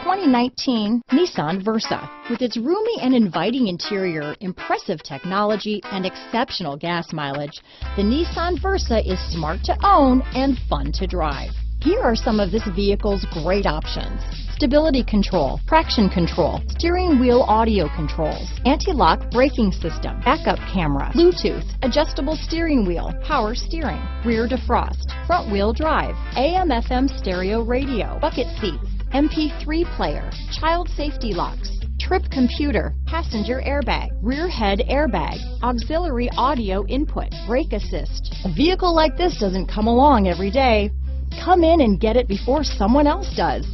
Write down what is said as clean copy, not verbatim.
2019 Nissan Versa. With its roomy and inviting interior, impressive technology, and exceptional gas mileage, the Nissan Versa is smart to own and fun to drive. Here are some of this vehicle's great options: stability control, traction control, steering wheel audio controls, anti-lock braking system, backup camera, Bluetooth, adjustable steering wheel, power steering, rear defrost, front wheel drive, AM/FM stereo radio, bucket seats, MP3 player, child safety locks, trip computer, passenger airbag, rear head airbag, auxiliary audio input, brake assist. A vehicle like this doesn't come along every day. Come in and get it before someone else does.